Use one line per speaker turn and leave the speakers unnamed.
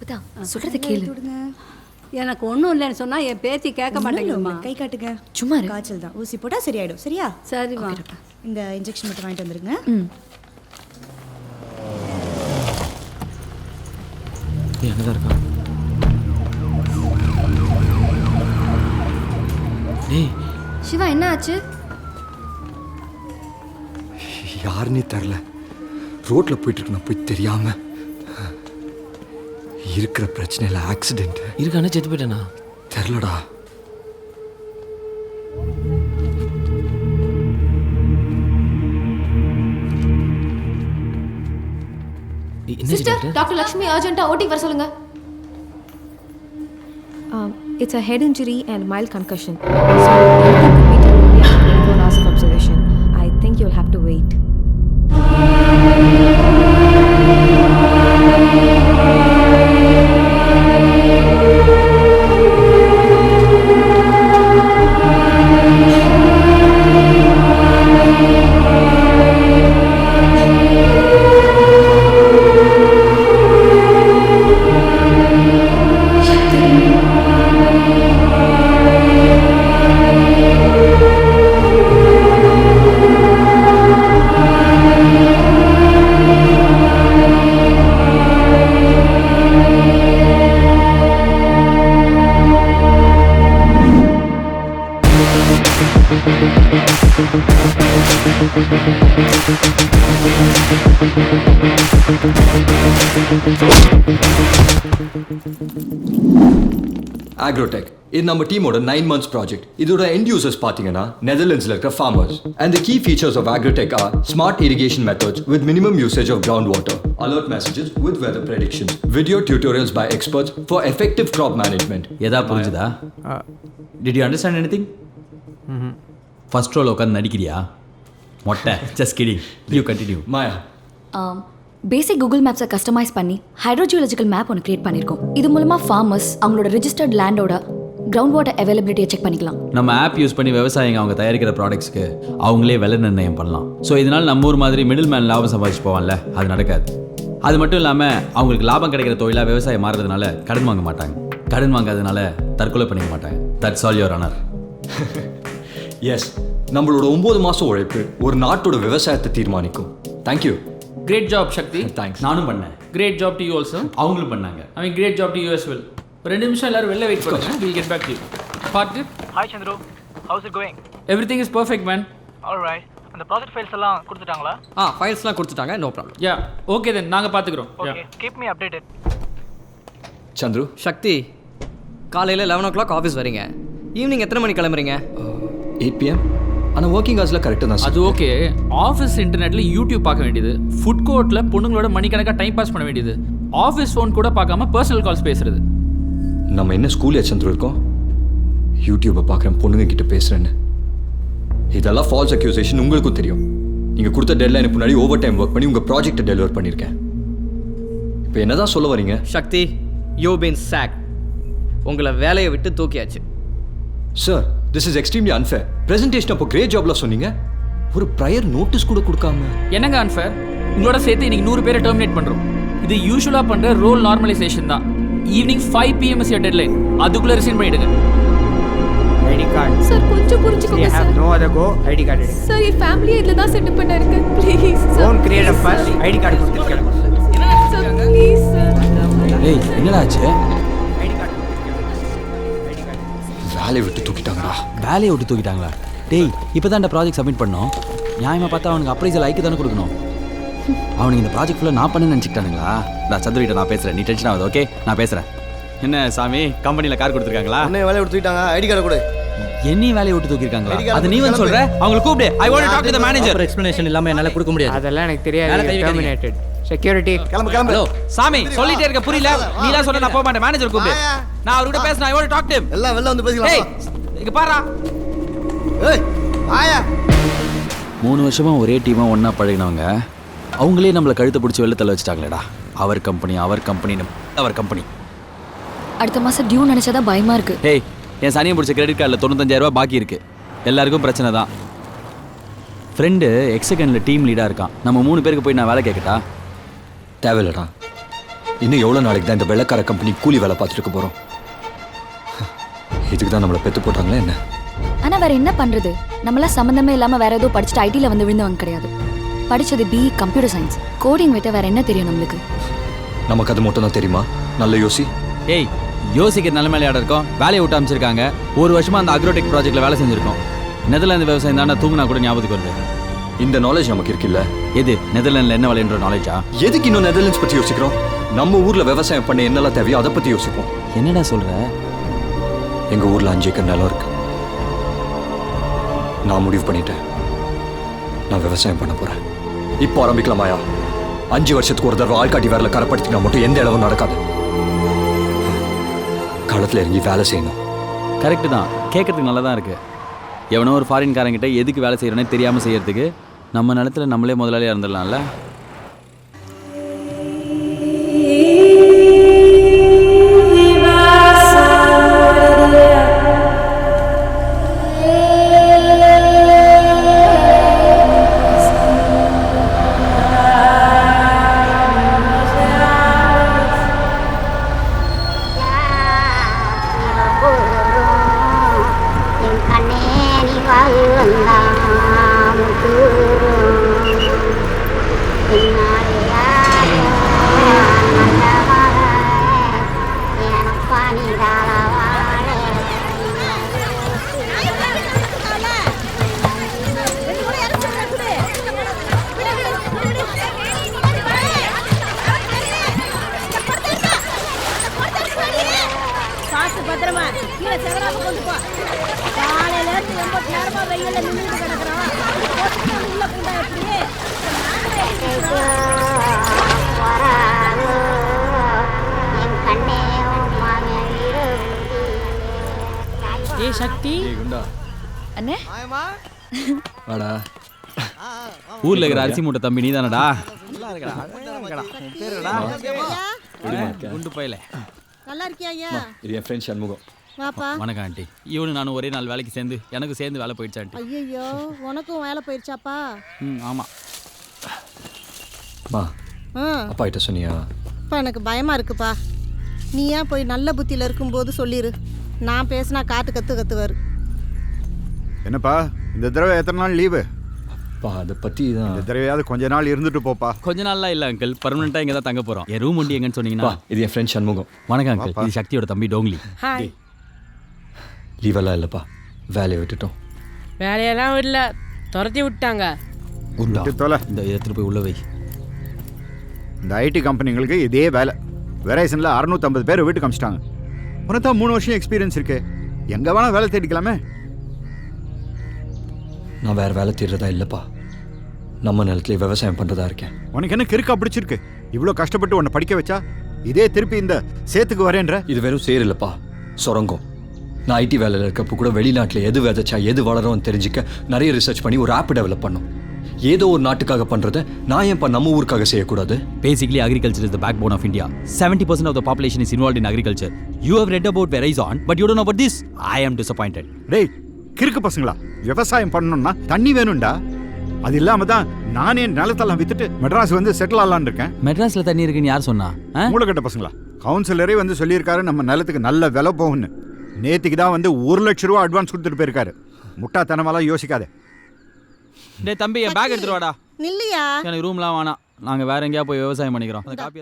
அமுதா சொல்றத கேளு.
எனக்கு ஒன்றும் இல்லைன்னு சொன்னா என் பேச்சு கேட்க மாட்டேங்குதுமா.
கை காட்டுங்க.
சும்மா இரு.
காய்ச்சல் தான், ஊசி போட்டால் சரியாயிடும். சரியா?
சரிம்மா.
இந்த இன்ஜெக்ஷன் மட்டும் வாங்கிட்டு வந்துருங்க.
என்னதான் இருக்கா? டேய்
சிவா என்ன ஆச்சு?
யாருன்னே தெரில. ரோட்ல போயிட்டு இருக்கு, நான் போய் தெரியாம. இருக்கிற பிரச்சனையில் ஆக்சிடென்ட்.
இருக்கானே செத்து போயிட்டானா?
தெரிலடா.
சிஸ்டர், டாக்டர் லக்ஷ்மி அர்ஜென்ட்டா ஓடி வர சொல்லுங்க.
It's a head injury and mild concussion. So, everything could be done only after 24 hours of observation. I think you'll have to wait.
Agrotech. இது நம்ம டீமோட 9 months ப்ராஜெக்ட். இதோட எண்ட் யூசர்ஸ் பார்த்தீங்கன்னா நெதர்லாண்ட்ஸில் இருக்கிற farmers. And the key features of Agrotech are smart irrigation methods with minimum usage of groundwater, alert messages with weather predictions, video tutorials by experts for effective crop management.
எதா புரிஞ்சுதா? Did you understand anything? First ரோல உட்காந்து நடிக்கிறியா? மொட்டை. Just kidding. You continue.
Maya.
Basic Google மேப்ஸை customize பண்ணி hydrogeological map ஒன்று create பண்ணியிருக்கோம். இது மூலமா ஃபார்மர்ஸ் அவங்களோட ரெஜிஸ்டர்ட் லேண்டோட கிரவுண்ட் வாட்டர் அவைலபிலிட்டியை செக் பண்ணிக்கலாம்.
நம்ம ஆப் யூஸ் பண்ணி விவசாயிங்க அவங்க தயாரிக்கிற ப்ராடக்ட்ஸ்க்கு அவங்களே விலை நிர்ணயம் பண்ணலாம். ஸோ இதனால் நம்ம ஊர் மாதிரி மிடில் மேன் லாபம் சம்பாதிச்சு போவான்ல, அது நடக்காது. அது மட்டும் இல்லாமல் அவங்களுக்கு லாபம் கிடைக்கிற தொழிலாக விவசாயம் மாறுறதுனால கடன் வாங்க மாட்டாங்க. கடன் வாங்காததுனால தற்கொலை பண்ணிக்க மாட்டாங்க. That's all your honour.
Yes, நம்மளோட 9 மாதம் உழைப்பு ஒரு நாட்டோட விவசாயத்தை தீர்மானிக்கும். Thank you.
Great job, Shakti.
Thanks.
நானும் பண்ணேன்.
Great job to you also.
அவங்களும் பண்ணாங்க.
I mean, great job to you as well. ஒரு 2 நிமிஷம் எல்லாரும் வெளில வெயிட் பண்ணுங்க. We'll get back to you. Partner?
Hi Chandru, how's it going?
Everything is perfect, man.
All right. அந்த project files எல்லாம் கொடுத்துட்டாங்களா?
ஃபைல்ஸ்லாம் கொடுத்துட்டாங்க. No problem. Yeah. Okay then. நாங்க பாத்துக்கிறோம்.
Okay. Keep me updated.
Chandru.
சக்தி, காலையில் 11 o'clock ஆஃபீஸ் வரீங்க. Evening எத்தனை மணி கிளம்புறீங்க?
8 PM. ஆனால் working ஹவர்ஸில் கரெக்டாக தான்.
அது ஓகே. ஆஃபீஸ் இன்டர்நெட்டில் யூடியூப் பார்க்க வேண்டியது, ஃபுட் கோர்ட்டில் பொண்ணுங்களோட மணிக்கணக்காக டைம் பாஸ் பண்ண வேண்டியது, ஆஃபீஸ் ஃபோன் கூட பார்க்காம பர்சனல் கால்ஸ் பேசுறது.
நம்ம என்ன ஸ்கூல் சந்துரு இருக்கோம்? யூடியூப்பை பார்க்குறேன் பொண்ணுங்க கிட்ட பேசுகிறேன்னு. இதெல்லாம் ஃபால்ஸ் அக்யூசேஷன். உங்களுக்கும் தெரியும். நீங்கள் கொடுத்த டெட்லைனுக்கு முன்னாடி ஓவர் டைம் ஒர்க் பண்ணி உங்கள் ப்ராஜெக்டை டெலிவர் பண்ணியிருக்கேன். இப்போ என்ன தான் சொல்ல வரீங்க?
Shakti, you been sacked. உங்களை வேலையை விட்டு தூக்கியாச்சு.
Sir, this is extremely unfair. Presentation அப்போ கிரேட் ஜாப்ல சொன்னீங்க, ஒரு ப்ரையர் நோட்டீஸ் கூட கொடுக்காம.
என்னங்க அன்ஃபேர்? உங்களோட சேர்த்து இன்னைக்கு 100 பேரை டெர்மினேட் பண்ணுறோம். இது யூஸ்வலாக பண்ணுற ரோல் நார்மலைசேஷன் தான். Evening 5 PM is your deadline. அதுக்குள்ளே ரிசைன் பண்ணிடுங்க.
ஐடி கார்டு
சார் கொஞ்சம் புரிஞ்சுக்கோங்க sir.
No other go ID card.
Sir என் ஃபேமிலியே இதில் தான் செட்டப் பண்ண இருக்கு. Please sir.
Phone create up first ID card கொடுத்துருக்கேன்.
Sir please sir.
ஏய், என்னடா ஆச்சு?
ஐடி கார்டு
வேலையை விட்டு தூக்கிட்டாங்கடா.
வேலையை விட்டு தூக்கிட்டாங்களா? டேய், இப்போ தான் இந்த ப்ராஜெக்ட் சப்மிட் பண்ணோம். நியாயமாக பார்த்தா அவனுக்கு அப்ரைசல் ஐக்கு தானே கொடுக்கணும். அவனுக்கு இந்த ப்ராஜெக்ட் ஃபுல்லாக நான் பண்ணு நினச்சிக்கிட்டானுங்களா? நான் சந்திரிகிட்ட நான் பேசுகிறேன், நீ டென்ஷன் ஆகுது. ஓகே, நான் பேசுகிறேன். என்ன சாமி, கம்பெனியில் கார் கொடுத்துருக்காங்களா?
என்ன வேலையை விட்டு தூக்கிட்டாங்க? ஐடி கார்டு கொடு.
என்னைய வேலையை விட்டு தூக்கிருக்காங்களா? அது நீ வந்து சொல்ற? அவங்களை கூப்பிடு. I want to talk to the manager.
Explanation இல்லாம என்னால கொடுக்க முடியாது.
அதெல்லாம் எனக்கு தெரியாது. டெர்மினேட்டட். செக்யூரிட்டி
கிளம்பு கிளம்பு.
ஹலோ சாமி, சொல்லிட்டே இருக்க புரியல? நீலாம் சொல்ற நான் போக மாட்டேன். மேனேஜர் கூப்பிடு. நான் அவர்கிட்ட பேசணும். I want to talk to him.
எல்லாம் வெளில வந்து பேசிக்கலாம்.
ஏய், இங்க பாருடா.
ஏய், ஆயா.
3 வருஷமா ஒரே டீமா ஒண்ணா பழகினவங்க அவங்களே நம்மள கழுத்தை பிடிச்சி வெளில தள்ள வச்சிட்டாங்களேடா. Our company our company.
அடுத்த மாசம் டியூ நினைச்சதான் பயமா இருக்கு.
ஏய், என் சனியை பிடிச்ச கிரெடிட் கார்டில் 95,000 ரூபாய் பாக்கி இருக்கு. எல்லாருக்கும் பிரச்சனை தான். ஃப்ரெண்டு எக்ஸகனில் டீம் லீடாக இருக்கான். நம்ம 3 பேருக்கு போய் நான் வேலை கேட்கட்டா?
தேவையில்லடா. இன்னும் எவ்வளோ நாளைக்கு தான் இந்த வெள்ளக்கார கம்பெனி கூலி வேலை பார்த்துட்டு போகிறோம்? இதுக்கு தான் நம்மளை பெற்று போட்டாங்களே என்ன?
ஆனால் வேற என்ன பண்ணுறது? நம்மளாம் சம்மந்தமே இல்லாமல் வேற ஏதோ படிச்சுட்டு ஐடியில் வந்து விழுந்தவங்க கிடையாது. படித்தது BE கம்ப்யூட்டர் சயின்ஸ். கோடிங் விட்ட வேற என்ன தெரியும் நம்மளுக்கு?
நமக்கு அது மட்டும் தான் தெரியுமா? நல்ல யோசி.
ஏய், யோசிக்கிற நிலைமையில இருக்கோம். வேலையை விட்டு அமைச்சிருக்காங்க. ஒரு வருஷமா அந்த அக்ரோடெக் ப்ராஜெக்ட்ல வேலை செஞ்சிருக்கோம். நெதர்லாந்து விவசாயம் தானே தூங்கினா கூட ஞாபகத்துக்கு வருது.
இந்த நாலேஜ் நமக்கு இருக்குல்ல?
எது நெதர்லாண்டில் என்ன விளையாடுற நாலேஜா?
எதுக்கு இன்னும் நெதர்லாண்ட்ஸ் பற்றி யோசிக்கிறோம்? நம்ம ஊரில் விவசாயம் பண்ண என்னெல்லாம் தேவையோ அதை பற்றி யோசிப்போம்.
என்னடா சொல்ற?
எங்கள் ஊரில் 5 ஏக்கர் நிலம் இருக்கு. நான் முடிவு பண்ணிட்டேன், நான் விவசாயம் பண்ண போகிறேன். இப்போ ஆரம்பிக்கலாமாயா? 5 வருஷத்துக்கு ஒரு தடவை ஆள்காட்டி வேலை கரப்படுத்தினா மட்டும் எந்த இளவும் நடக்காது. களத்தில் இறங்கி வேலை செய்யணும்.
கரெக்டு தான், கேட்கறதுக்கு நல்லா தான் இருக்கு. எவனோ ஒரு ஃபாரின்காரங்கிட்ட எதுக்கு வேலை செய்யறோன்னே தெரியாமல் செய்யறதுக்கு நம்ம நிலத்துல நம்மளே முதலாளியாக இருந்துடலாம்ல.
சக்தி
அண்ணே
வாடா.
ஊர்ல இருக்கிற அரிசி மூட்டை தம்பி நீ தானடா? குண்டு போயில.
நல்லா இருக்கியா ஐயா?
இது என் ஃப்ரெண்ட் சண்முகம்.
வாப்பா.
வணக்கம் ஆண்டி. இவனு நானும் ஒரே நாள் வேலைக்கு சேர்ந்து எனக்கு சேர்ந்து வேலை போயிடுச்சு ஆண்டி.
ஐயோ, உனக்கும் வேலை போயிடுச்சாப்பா?
ஆமாம்.
அப்பா கிட்ட சொன்னியா?
அப்பா எனக்கு பயமா இருக்குப்பா. நீ ஏன் போய் நல்ல புத்தியில் இருக்கும்போது சொல்லிடு. நான் பேசினா காட்டு கத்துவார்.
என்னப்பா இந்த தடவை எத்தனை நாள் லீவு?
அப்பா அதை பற்றி தான்.
இந்த தடவையாவது கொஞ்ச நாள் இருந்துட்டு போப்பா.
கொஞ்ச நாள்லாம் இல்லை அங்கிள், பர்மனெண்ட்டாக இங்கே தான் தங்க போகிறோம். என் ரூம் ஒண்டி எங்கன்னு சொன்னீங்கன்னா?
இது என் ஃப்ரெண்ட் சண்முகம்.
வணக்கம் அங்கிள், இது சக்தியோட தம்பி டோங்லி.
ஹாய்.
லீவெல்லாம் இல்லைப்பா, வேலையை விட்டுட்டோம்.
வேலையெல்லாம் விடல, துரத்தி விட்டாங்க.
இந்த எடுத்துகிட்டு போய் உள்ள வை.
இந்த ஐடி கம்பெனிங்களுக்கு இதே வேலை. வெரைசனில் 650 பேர் வீட்டுக்கு அமிச்சிட்டாங்க. உனக்கு தான் 3 வருஷம் எக்ஸ்பீரியன்ஸ் இருக்கு, எங்கே வேணால் வேலை தேடிக்கலாமே.
நான் வேறு வேலை தேடுறதா இல்லைப்பா, நம்ம நிலத்துல விவசாயம் பண்ணுறதா இருக்கேன்.
உனக்கு என்ன கிறுக்கா பிடிச்சிருக்கு? இவ்வளோ கஷ்டப்பட்டு உன்னை படிக்க வச்சா இதே திருப்பி இந்த சேத்துக்கு வரேன்ற?
இது வெறும் சேர் இல்லைப்பா, சுரங்கம். நான் ஐடி வேலையில் இருக்கப்போ கூட வெளிநாட்டில் எது விதைச்சா எது வளரும்னு தெரிஞ்சுக்க நிறைய ரிசர்ச் பண்ணி ஒரு ஆப் டெவலப் பண்ணோம். ஏதோ ஒரு நாட்டுக்காக பண்ணுறதை நான் ஏன் நம்ம ஊருக்காக செய்யக்கூடாது?
Basically, agriculture is the backbone of India. 70% of the population is involved in agriculture. You have read about Verizon, but you don't know about this. I am disappointed.
டேய் கிறுக்கு பசங்களா, விவசாயம் பண்ணணும்னா தண்ணி வேணும்டா. அது இல்லாம தான் நானே நிலத்தெல்லாம் வித்துட்டு மெட்ராஸ் வந்து செட்டில் ஆகலான்னு இருக்கேன்.
மெட்ராஸ்ல தண்ணி இருக்குன்னு யார் சொன்னா?
மூளைக்கட்ட பசங்களா, கவுன்சிலரே வந்து சொல்லியிருக்காரு நம்ம நிலத்துக்கு நல்ல விலை போகும்னு. நேற்றுக்கு தான் வந்து 1 லட்ச ரூபா அட்வான்ஸ் கொடுத்துட்டு போயிருக்காரு. முட்டாத்தனமாலாம் யோசிக்காதே.
டேய் தம்பி, என் பேக் எடுத்துட்டு வாடா.
நில்லையா?
எனக்கு ரூம்லாம் வேணாம், நாங்கள் வேற எங்கேயா போய் விவசாயம் பண்ணிக்கிறோம். அந்த காப்பி